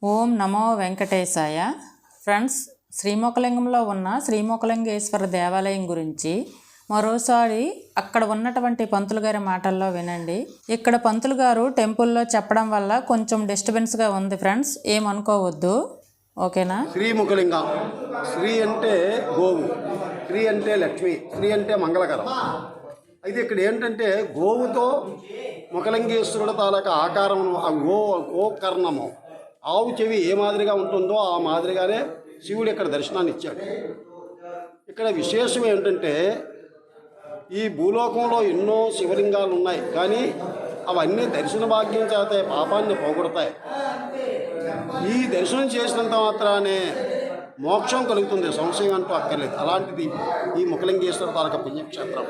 ఓం నమో వెంకటేశాయ. Friends, శ్రీమోకలింగంలో ఉన్న శ్రీమోకలింగేశ్వర దేవాలయం గురించి మరోసారి అక్కడ ఉన్నటువంటి పంతులు గారి మాటల్లో వినండి. ఇక్కడ పంతులు గారు టెంపుల్లో చెప్పడం వల్ల కొంచెం డిస్టర్బెన్స్గా ఉంది ఫ్రెండ్స్, ఏమనుకోవద్దు, ఓకేనా? శ్రీముఖలింగం, శ్రీ అంటే గోవు, శ్రీ అంటే లక్ష్మి, శ్రీ అంటే మంగళకరం. అయితే ఇక్కడ ఏంటంటే గోవుతో ముఖలింగేశ్వరుడు తాలూకా ఆకారం, గోకర్ణము, ఆవు చెవి ఏ మాదిరిగా ఉంటుందో ఆ మాదిరిగానే శివుడు ఇక్కడ దర్శనాన్ని ఇచ్చాడు. ఇక్కడ విశేషం ఏంటంటే ఈ భూలోకంలో ఎన్నో శివలింగాలు ఉన్నాయి, కానీ అవన్నీ దర్శన భాగ్యం చేత పాపాన్ని పోగొడతాయి. ఈ దర్శనం చేసినంత మాత్రానే మోక్షం కలుగుతుంది, సంశయం అంటూ అక్కర్లేదు. అలాంటిది ఈ ముఖలింగేశ్వర తాలూకా పుణ్యక్షేత్రం.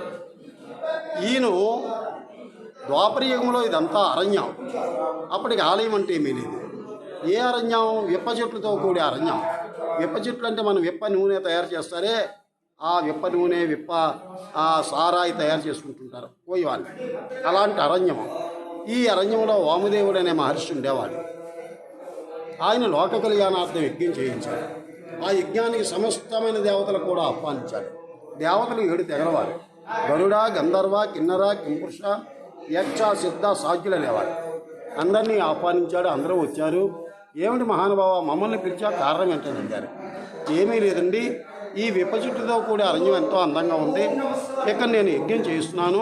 ఈయన ద్వాపరయుగంలో ఇదంతా అరణ్యం, అప్పటికి ఆలయం అంటే ఏమీ లేదు. ఏ అరణ్యం? విప్ప చెట్లతో కూడే అరణ్యం. విప్ప చెట్లు అంటే మనం విప్ప నూనె తయారు చేస్తారే, ఆ విప్ప నూనె, విప్ప సారాయి తయారు చేసుకుంటుంటారు పోయి వాళ్ళు. అలాంటి అరణ్యము. ఈ అరణ్యంలో వామదేవుడు అనే మహర్షి ఉండేవాడు. ఆయన లోక కళ్యాణార్థం యజ్ఞం చేయించాడు. ఆ యజ్ఞానికి సమస్తమైన దేవతలు కూడా ఆహ్వానించాడు. దేవతలు 7 తెగలవారు: గరుడ, గంధర్వ, కిన్నర, కింపురుష, యక్ష, సిద్ధ, సాధ్యులు అనేవారు. అందరినీ ఆహ్వానించాడు. అందరూ వచ్చారు. ఏమిటి మహానుభావ, మమ్మల్ని పిలిచా, కారణం ఏంటని అడిగారు. ఏమీ లేదండి, ఈ విప్ప చెట్టుతో కూడే అరణ్యం ఎంతో అందంగా ఉంది, ఇక్కడ నేను యజ్ఞం చేస్తున్నాను,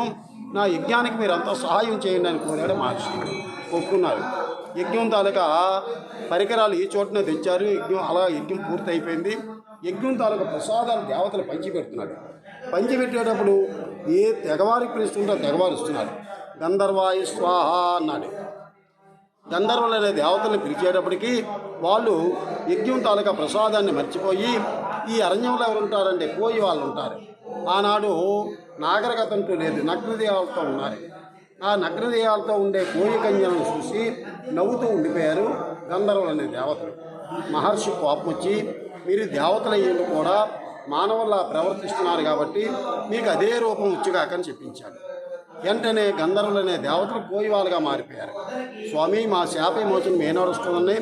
నా యజ్ఞానికి మీరంతా సహాయం చేయండి అని కోరాడు మహర్షి. ఒప్పుకున్నారు. యజ్ఞం తాలూకా పరికరాలు ఈ చోటనే తెచ్చారు. యజ్ఞం పూర్తి అయిపోయింది. యజ్ఞం తాలూకా ప్రసాదాలు దేవతలు పంచిపెడుతున్నాడు. పంచిపెట్టేటప్పుడు ఏ తెగవారికి పిలుస్తుంటో తెగవారు ఇస్తున్నారు. గంధర్వాయ స్వాహ అన్నాడు. గంధర్వులు అనే దేవతల్ని పిలిచేటప్పటికీ వాళ్ళు యజ్ఞం తాలూకా ప్రసాదాన్ని మర్చిపోయి ఈ అరణ్యంలో ఎవరు ఉంటారంటే కోయి వాళ్ళు ఉంటారు. ఆనాడు నాగరికత అంటూ లేదు, నగ్నదేయాలతో ఉన్నారు. ఆ నగ్నదేయాలతో ఉండే కోయి కన్యలను చూసి నవ్వుతూ ఉండిపోయారు గంధర్వులు అనే దేవతలు. మహర్షి కోపం వచ్చి, మీరు దేవతలయ్యేందు కూడా మానవుల్లా ప్రవర్తిస్తున్నారు కాబట్టి మీకు అదే రూపం వచ్చుగాకని చెప్పించాడు. వెంటనే గంధర్వులు అనే దేవతలు కోయివాలుగా మారిపోయారు. స్వామి, మా శాప విమోచనం ఏనాడుస్తుందని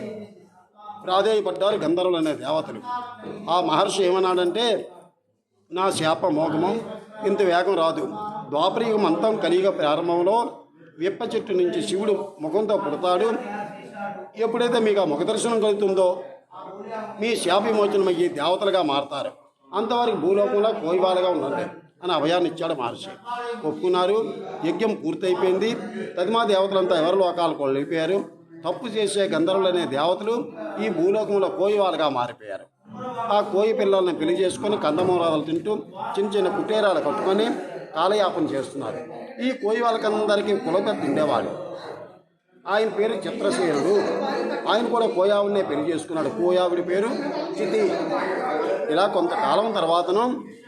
ప్రాధేయపడ్డారు గంధర్వులు అనే దేవతలు. ఆ మహర్షి ఏమన్నాడంటే, నా శాప మోగమం ఇంత వేగం రాదు. ద్వాపరయుగం అంతం కలియుగ ప్రారంభంలో విప్ప చెట్టు నుంచి శివుడు ముఖంతో పుడతాడు. ఎప్పుడైతే మీకు ఆ ముఖ దర్శనం కలుగుతుందో మీ శాప విమోచనం అయ్యి దేవతలుగా మారతారు. అంతవరకు భూలోకంలో కోయివాలుగా ఉండండి అని అభయాన్ని ఇచ్చాడు మహర్షి. ఒప్పుకున్నారు. యజ్ఞం పూర్తయిపోయింది. తదిమా దేవతలంతా ఎవరి లోకాలకు వెళ్ళిపోయారు. తప్పు చేసే గంధర్వులు అనే దేవతలు ఈ భూలోకంలో కోయివాలుగా మారిపోయారు. ఆ కోయి పిల్లల్ని పెళ్లి చేసుకొని కందమూరాలు తింటూ చిన్న చిన్న కుటీరాలు కట్టుకొని కాలయాపన చేస్తున్నారు. ఈ కోయి వాళ్ళకందరికీ కులపెద్ద ఉండేవాడు. ఆయన పేరు చిత్రసేనుడు. ఆయన కూడా కోయావుడినే పెళ్లి చేసుకున్నాడు. కోయావుడి పేరు చితి. ఇలా కొంతకాలం తర్వాతను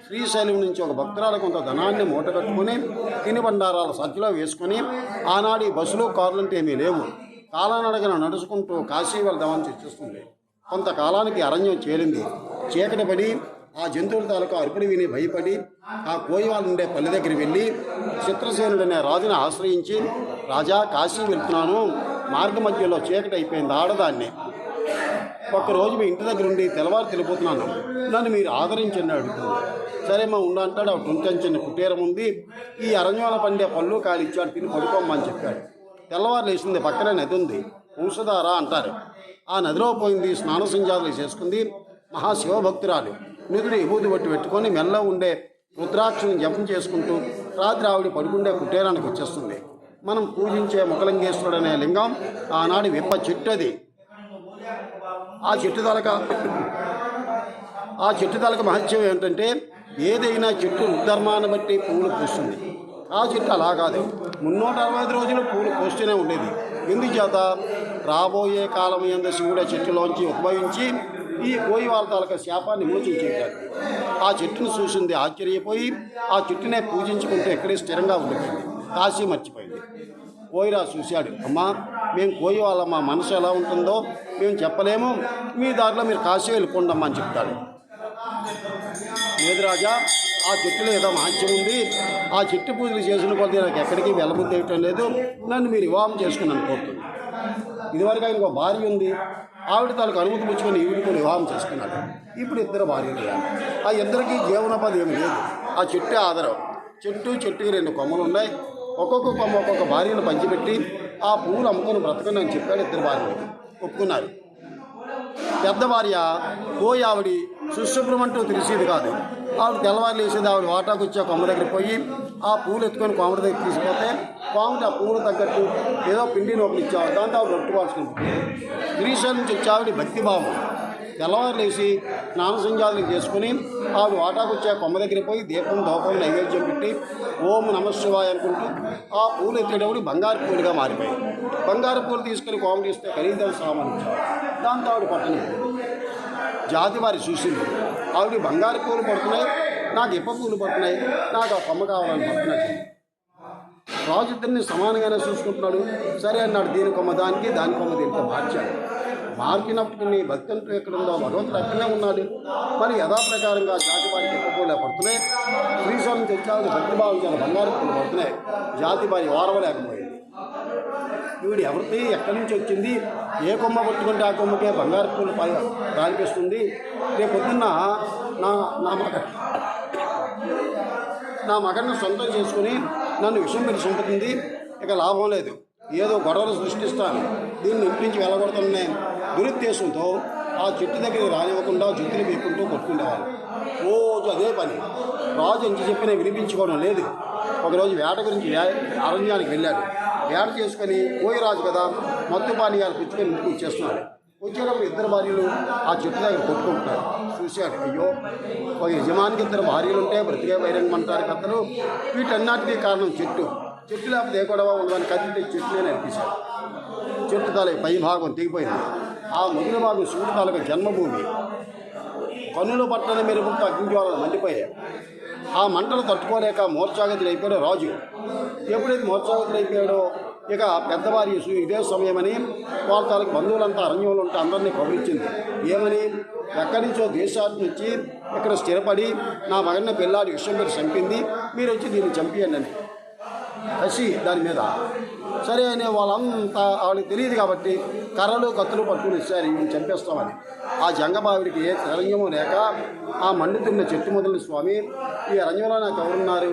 శ్రీశైలం నుంచి ఒక భక్తురాలు కొంత ధనాన్ని మూట కట్టుకుని తిని బండారాల సంచిలో వేసుకొని, ఆనాడు ఈ బస్సులు, కార్లు అంటే ఏమీ లేవు, కాలనడగన నడుచుకుంటూ కాశీ వెళ్దామని చర్చిస్తుంది. కొంతకాలానికి అరణ్యం చేరింది. చీకటి పడి ఆ జంతువుల తాలూకా అరుపుడు విని భయపడి ఆ కోయి వాళ్ళు ఉండే పల్లె దగ్గర వెళ్ళి చిత్రసేనుడు అనే రాజుని ఆశ్రయించి, రాజా, కాశీ వెళ్తున్నాను, మార్గ మధ్యలో చీకటి అయిపోయింది, ఆడదాన్ని ఒక్కరోజు మీ ఇంటి దగ్గర ఉండి తెల్లవారు తెలిపోతున్నాను, నన్ను మీరు ఆదరించండి అడుగుతుంది. సరే మా ఉండంటాడు. ఆ చిన్న కుటీరం ఉంది, ఈ అరణ్యంలో పండే పళ్ళు కాయలు ఇచ్చాడు, తిని పడుకోమని చెప్పాడు. తెల్లవారు లేచింది. పక్కనే నది ఉంది, వంశధార అంటారు. ఆ నదిలో పోయింది, స్నాన సంధ్యాలు చేసుకుంది. మహాశివభక్తురాలు. నిధుడు విభూతి బట్టి పెట్టుకొని మెల్ల ఉండే రుద్రాక్షని జపం చేసుకుంటూ రాత్రి ఆవిడ పడుకుండే కుటీరానికి వచ్చేస్తుంది. మనం పూజించే ముఖలింగేశ్వరుడు అనే లింగం ఆనాడు విప్ప చెట్టు. అది ఆ చెట్టు తలక మహత్యం ఏంటంటే, ఏదైనా చెట్టు ధర్మాన్ని బట్టి పువ్వులు పూస్తుంది. ఆ చెట్టు అలా కాదు, 365 రోజులు పువ్వులు పూస్తూనే ఉండేది. ఎందుచేత రాబోయే కాలం యందు శివుడు చెట్టులోంచి ఉద్భవించి ఈ కోయి వాళ్ళ తాలూకా శాపాన్ని విమోచించేశాడు. ఆ చెట్టును చూసింది, ఆశ్చర్యపోయి ఆ చెట్టునే పూజించుకుంటూ ఎక్కడే స్థిరంగా ఉండిపోయింది. కాశీ మర్చిపోయింది. కోయిరా చూశాడు. అమ్మా, మేము కోయి వాళ్ళ, మా మనసు ఎలా ఉంటుందో మేము చెప్పలేము, మీ దారిలో మీరు కాశీ వెళ్ళిపోండమ్మా అని చెప్తాడు. లేదు రాజా, ఆ చెట్టులో ఏదో మహత్యం ఉంది, ఆ చెట్టు పూజలు చేసిన కొద్దీ నాకు ఎక్కడికి వెళ్ళబుద్ధి వేయటం లేదు, నన్ను మీరు వివాహం చేసుకుని కోరుతుంది. ఇదివరకు ఆయనకు భార్య ఉంది, ఆవిడ తాలకు అనుమతి పుచ్చుకొని ఈవిడితో వివాహం చేసుకున్నాడు. ఇప్పుడు ఇద్దరు భార్యలు అయ్యారు. ఆ ఇద్దరికి జీవనోపాధి ఏమి లేదు. ఆ చెట్టే ఆధారం. చెట్టుకి 2 కొమ్మలు ఉన్నాయి. ఒక్కొక్క కొమ్మ ఒక్కొక్క భార్యను పంచిపెట్టి ఆ పువ్వులు అమ్ముకొని బ్రతకండి అని చెప్పాడు. ఇద్దరు భార్యలు ఒప్పుకున్నారు. పెద్ద భార్య పోయి ఆవిడ శుశ్రుభ్రమంటూ తెలిసేది కాదు. ఆవిడ తెల్లవారు లేసేది. ఆవిడ వాటాకు వచ్చి ఆ కొమ్మ దగ్గరికి పోయి ఆ పువ్వులు ఎత్తుకొని కోమటి దగ్గర తీసుకుపోతే కోమటి ఆ పువ్వులు తగ్గట్టు ఏదో పిండి నోపులు ఇచ్చేవాడు. దాంతో ఆవిడ రొట్టుకోవాల్సుకుంటుంది. శ్రీశైలం నుంచి వచ్చి ఆవిడ భక్తిభావం. తెల్లవారు లేచి స్నాన సంధ్యాలు చేసుకుని ఆవిడ వాటాకు వచ్చి ఆ కొమ్మ దగ్గరికి పోయి దీపం దోపం నైవేద్యం పెట్టి ఓం నమః శివాయ అనుకుంటూ ఆ పూలు ఎత్తేటప్పుడు బంగారు పూలుగా మారిపోయాయి. బంగారు పూలు తీసుకుని కోమటి ఇస్తే ఖరీదైన సామాన్ ఇచ్చేవాడు. దాంతో ఆవిడ పట్టణం జాతి వారి చూసింది. ఆవిడ బంగారు పూలు పడుతున్నాయి, నాకు ఇప్ప పూలు పడుతున్నాయి, నాకు ఆ కొమ్మ కావాలని పడుతున్నట్టు. రాజు ఇద్దరిని సమానంగానే చూసుకుంటున్నాడు. సరే అన్నాడు. దీని కొమ్మ దానికి, దాని కొమ్మ దీనితో మార్చాడు. మార్చినప్పుడు నీ భక్తి అంటూ ఎక్కడుందో భగవంతుడు అక్కడనే ఉన్నాడు. మరి యథాప్రకారంగా జాతి వారికి ఇప్ప పూలే పడుతున్నాయి. శ్రీశైలం తెచ్చాలని భక్తి భావించిన బంగారు పూలు పడుతున్నాయి. జాతి వారి ఓరవలేకపోయింది. ఈవిడ ఎవరిది, ఎక్కడి నుంచి వచ్చింది, ఏ కొమ్మ పట్టుకుంటే ఆ కొమ్మకే బంగారు పూలు రానిపిస్తుంది. రేపు పొద్దున్న నా మగన్ని సొంతం చేసుకుని నన్ను విషం పెట్టి చంపుతుంది. ఇక లాభం లేదు. ఏదో గొడవలు సృష్టిస్తాను, దీన్ని ఇంటించి వెళ్ళగొడుతున్నాయి దురుద్దేశంతో ఆ చెట్టు దగ్గరికి రానివ్వకుండా జుట్టులు పీక్కుంటూ కొట్టుకునేవాళ్ళు. రోజు అదే పని. రాజు ఎంత చెప్పినా వినిపించుకోవడం లేదు. ఒకరోజు వేట గురించి అరణ్యానికి వెళ్ళాడు. వేట చేసుకొని పోయి రాజు కదా, మత్తు పానీయాలు పుచ్చుకొని ఇంటికి వచ్చేస్తున్నాడు. వచ్చేటప్పుడు ఇద్దరు భార్యలు ఆ చెట్టు దగ్గర కొట్టుకుంటున్నారు. చూశాడు. అయ్యో, ఒక యజమానికి 2 భార్యలు ఉంటే బ్రతికే వైరంగం అంటారు కథలు. వీటన్నిటికీ కారణం చెట్టు లేకపోతే ఏ గొడవ ఉండదని కత్తి చెట్టునే నడిపించాడు. చెట్టు తాలూకు పై భాగం తెగిపోయింది. ఆ మొదల భాగం శివుడి తాలూకు జన్మభూమి. కన్నులు పట్టని మెరుగుతో అగ్నిజ్వాలలు మండిపోయాయి. ఆ మంటలు తట్టుకోలేక మూర్ఛాగతులు అయిపోయాడు రాజు. ఎప్పుడైతే మూర్ఛాగతులు అయిపోయాడో ఇక పెద్దవారి ఇదే సమయమని వాళ్ళ తాలూకు బంధువులంతా అరణ్యంలో ఉంటే అందరినీ కబురించింది. ఏమని, ఎక్కడి నుంచో దేశాన్ని వచ్చి ఇక్కడ స్థిరపడి నా మగన్న పిల్లాడి విషయం పెట్టి చంపింది, మీరు వచ్చి దీన్ని చంపియండి అని కసి దాని మీద. సరే అనే వాళ్ళంతా ఆవిడకి తెలియదు కాబట్టి కర్రలు కత్తులు పట్టుకుని ఇచ్చారు, ఈయన చంపేస్తామని. ఆ జంగబావిడికి ఏ అరణ్యమో లేక ఆ మండుతున్న చెట్టు మొదలు, స్వామి ఈ అరణ్యంలో నాకు ఎవరున్నారు,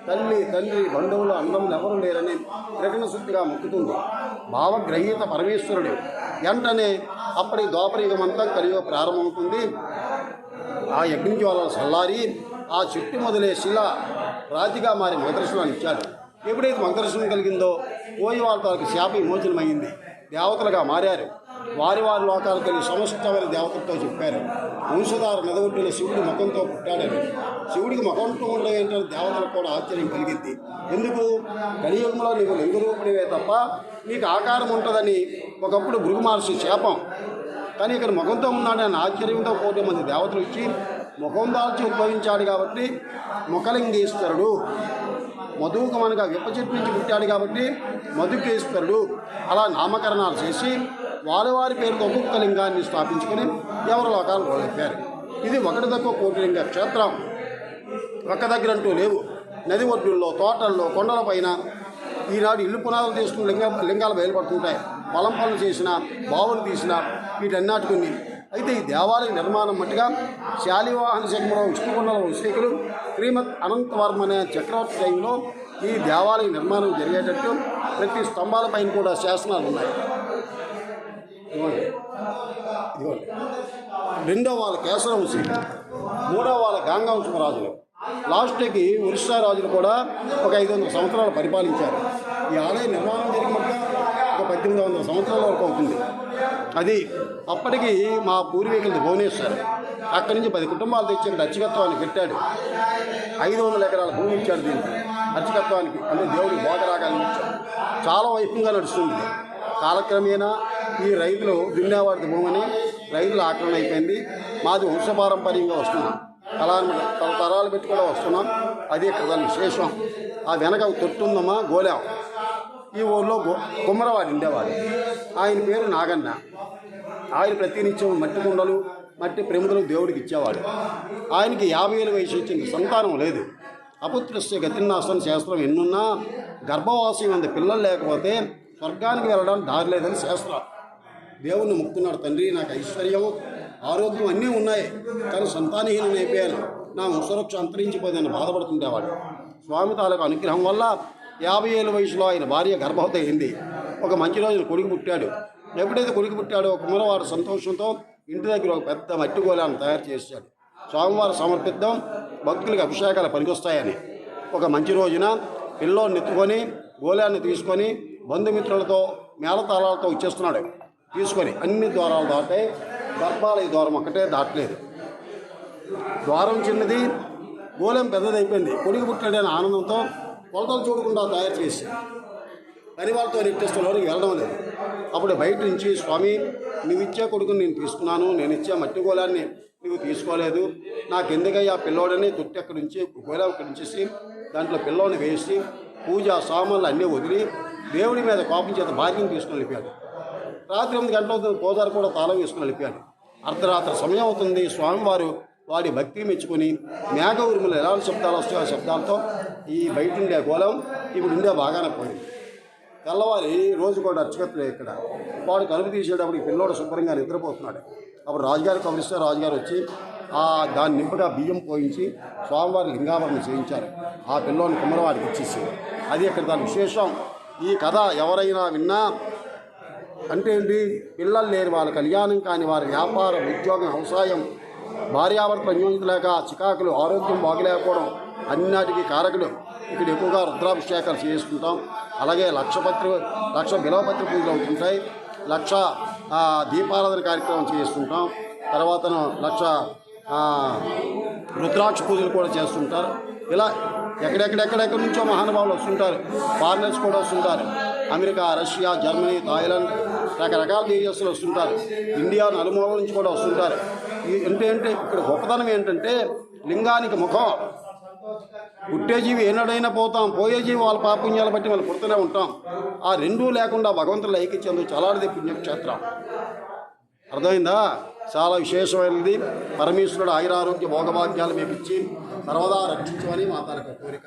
తల్లి తండ్రి బంధువులు అందములు ఎవరు లేరని ప్రకటన శుద్ధిగా మొక్కుతుంది. భావగ్రహీత పరమేశ్వరుడు. వెంటనే అప్పటి ద్వాపరయుగమంతా కలియుగ ప్రారంభమవుతుంది. ఆ యజ్ఞజ్వాలలు చల్లారి ఆ చెట్టు మొదలే శిల రాతిగా మారి మగదర్శనాన్ని ఇచ్చాడు. ఎప్పుడైతే మగదర్శనం కలిగిందో పోయి వాళ్ళకి శాప విమోచనమైంది. దేవతలుగా మారారు. వారి లోకాలకు వెళ్ళి సమస్తమైన దేవతలతో చెప్పారు. వంశధార నదొడ్డున శివుడి ముఖంతో పుట్టాడని. శివుడికి ముఖంతో ఉండడం ఏంటంటే దేవతలకు కూడా ఆశ్చర్యం కలిగింది. ఎందుకు, కలియుగంలో నీకు లింగ రూపుడివే తప్ప నీకు ఆకారం ఉంటుందని ఒకప్పుడు భృగు మహర్షి శాపం. కానీ ఇక్కడ ముఖంతో ఉన్నాడని ఆశ్చర్యంతో 1,000 మంది దేవతలు ఇచ్చి ముఖం దాల్చి ఉద్భవించాడు కాబట్టి ముఖలింగేశ్వరుడు. మధుకమనగా విప్ప చెట్టు నుంచి పుట్టాడు కాబట్టి మధుకేశ్వరుడు. అలా నామకరణాలు చేసి వారి పేరుతో ఒక్కొక్క లింగాన్ని స్థాపించుకొని ఎవరి లోకాలు వెళ్ళారు. ఇది ఒకటి తక్కువ 1,000 లింగ క్షేత్రం. ఒక్క దగ్గర అంటూ లేవు. నది ఒడ్డుల్లో, తోటల్లో, కొండలపైన ఈనాడు ఇల్లు పునాదులు తీసుకుని లింగాలు బయలుపడుతుంటాయి. పొలం పనులు చేసిన, బావులు తీసిన, వీటన్నిటిని. అయితే ఈ దేవాలయ నిర్మాణం మట్టుగా శాలివాహన శకంలో విష్ణుకుండల వంశీకులు శ్రీమద్ అనంతవర్మ అనే చక్రవర్తి టైంలో ఈ దేవాలయ నిర్మాణం జరిగేటట్టు ప్రతి స్తంభాలపైన కూడా శాసనాలు ఉన్నాయి. ఇదిగోండి. రెండో వాళ్ళ కేసర వంశీకులు, మూడో వాళ్ళ గాంగవంశం రాజులు, లాస్ట్కి ఒరిస్సా రాజులు కూడా ఒక 500 సంవత్సరాలు పరిపాలించారు. ఈ ఆలయ నిర్మాణం జరిగినట్టుగా ఒక 1800 సంవత్సరాల వరకు అవుతుంది. అది అప్పటికి మా పూర్వీకులది భువనేశ్వర్. అక్కడి నుంచి 10 కుటుంబాలు తెచ్చి ఇక్కడ అర్చకత్వాన్ని పెట్టాడు. 500 ఎకరాల భూమి ఇచ్చాడు దీనికి అర్చకత్వానికి. అంటే దేవుడికి భోగరాగాలను ఇచ్చాడు. చాలా వైభవంగా నడుస్తుంది. కాలక్రమేణా ఈ రైతులు దున్నేవాడి భూమిని రైతుల ఆక్రమణ అయిపోయింది. మాది వంశపారంపర్యంగా వస్తున్నాం. అలా తరతరాలు పెట్టి కూడా వస్తున్నాం. అది ఇక్కడ దాని విశేషం. ఆ వెనక తొట్టుందమ్మా గోలాం. ఈ ఊళ్ళో కుమ్మరవాడు ఉండేవాడు. ఆయన పేరు నాగన్న. ఆయన ప్రతినిత్యం మట్టి కుండలు, మట్టి ప్రమిదలు దేవుడికి ఇచ్చేవాడు. ఆయనకి 50 ఏళ్ళ వయసు వచ్చింది. సంతానం లేదు. అపుత్రస్య గతిన్నాశన శాస్త్రం ఎన్నున్నా గర్భవాసం అంత పిల్లలు లేకపోతే స్వర్గానికి వెళ్ళడానికి దారి లేదని శాస్త్రం. దేవుణ్ణి మొక్కుతున్నాడు, తండ్రి నాకు ఐశ్వర్యం ఆరోగ్యం అన్నీ ఉన్నాయి కానీ సంతానహీనం అయిపోయాను, నా వంశవృక్షం అంతరించిపోయిందని బాధపడుతుండేవాడు. స్వామి తాలూకు అనుగ్రహం వల్ల 50 ఏళ్ళ వయసులో ఆయన భార్య గర్భవతి అయింది. ఒక మంచి రోజున కొడుకు పుట్టాడు. ఎప్పుడైతే కొడుకు పుట్టాడో కుమ్మరవాడు సంతోషంతో ఇంటి దగ్గర ఒక పెద్ద మట్టి గోళాన్ని తయారు చేశాడు. స్వామివారు సమర్పిద్దాం, భక్తులకు అభిషేకాలు పనికొస్తాయని. ఒక మంచి రోజున పిల్లోని ఎత్తుకొని గోళాన్ని తీసుకొని బంధుమిత్రులతో మేళతాళాలతో వచ్చేస్తున్నాడు. తీసుకొని అన్ని ద్వారాలు దాటాయి, గర్భాలయ ద్వారం ఒక్కటే దాటలేదు. ద్వారం చిన్నది, గోళం పెద్దదైపోయింది. కొడుకు పుట్టాడని ఆనందంతో కొలతలు చూడకుండా తయారు చేసి పని వాళ్ళతో నెట్టేస్తులోనికి వెళ్ళడం లేదు. అప్పుడు బయట నుంచి, స్వామి నువ్వు ఇచ్చే కొడుకుని నేను తీసుకున్నాను, నేను ఇచ్చే మట్టి గోళాన్ని నువ్వు తీసుకోలేదు, నాకెందుకయ్యా పిల్లోడని తొట్టి అక్కడి నుంచి గోళం అక్కడి నుంచేసి దాంట్లో పిల్లోని వేసి పూజ సామాన్లు అన్నీ వదిలి దేవుడి మీద కోపం చేత భాగ్యం తీసుకుని వెళ్ళిపోయాడు. రాత్రి 8 గంటల అవుతుంది, పోదారు కూడా తాళం వేసుకుని వెళ్ళిపోయాడు. అర్ధరాత్రి సమయం అవుతుంది. స్వామివారు వాడి భక్తి మెచ్చుకొని మేఘ ఉరుములు ఎలాంటి శబ్దాలు వస్తాయో ఆ శబ్దాలతో ఈ బయట ఉండే గోళం ఇప్పుడు ఉండే బాగానే పోయింది. తెల్లవారి రోజు కూడా అర్చకత్తులు ఇక్కడ వాడు కలుపు తీసేటప్పుడు పిల్లోడు శుభ్రంగా నిద్రపోతున్నాడు. అప్పుడు రాజుగారు కబరిస్తే రాజుగారు వచ్చి దాన్ని నింపుగా బియ్యం పోయించి స్వామివారి లింగాభరణ చేయించారు. ఆ పిల్లోని కుమ్మరవాడికి ఇచ్చేసి, అది ఇక్కడ దాని విశేషం. ఈ కథ ఎవరైనా విన్నా అంటే ఏంటి, పిల్లలు లేని వాళ్ళ కళ్యాణం కాని వారి వ్యాపారం, ఉద్యోగం, వ్యవసాయం, భార్యాభర్తలు అన్యోన్యతలేక చికాకులు, ఆరోగ్యం బాగలేకపోవడం అన్నిటికీ కారకుడు. ఇక్కడ ఎక్కువగా రుద్రాభిషేకాలు చేసుకుంటాం. అలాగే లక్ష బిలవపత్రి పూజలు అవుతుంటాయి, 1,00,000 దీపారాధన కార్యక్రమం చేస్తుంటాం. తర్వాత 1,00,000 రుద్రాక్ష పూజలు కూడా చేస్తుంటారు. ఇలా ఎక్కడెక్కడెక్కడెక్కడి నుంచో మహానుభావులు వస్తుంటారు. ఫారినర్స్ కూడా వస్తుంటారు. అమెరికా, రష్యా, జర్మనీ, థాయిలాండ్ రకరకాల దేశస్తులు వస్తుంటారు. ఇండియా నలుమూలల నుంచి కూడా వస్తుంటారు. ఏంటంటే ఇక్కడ గొప్పతనం ఏంటంటే లింగానికి ముఖం. పుట్టే జీవి ఏనాడైనా పోతాం, పోయే జీవి వాళ్ళ పాపుణ్యాలు బట్టి వాళ్ళు పుడుతూనే ఉంటాం. ఆ రెండూ లేకుండా భగవంతుడు ఐక్యించేందుకు చాలాది పుణ్యక్షేత్రం. అర్థమైందా? చాలా విశేషమైనది. పరమేశ్వరుడు ఆయురారోగ్య భోగభాగ్యాలు మీకు ఇచ్చి సర్వదా రక్షించమని మా తాలూకా కోరిక.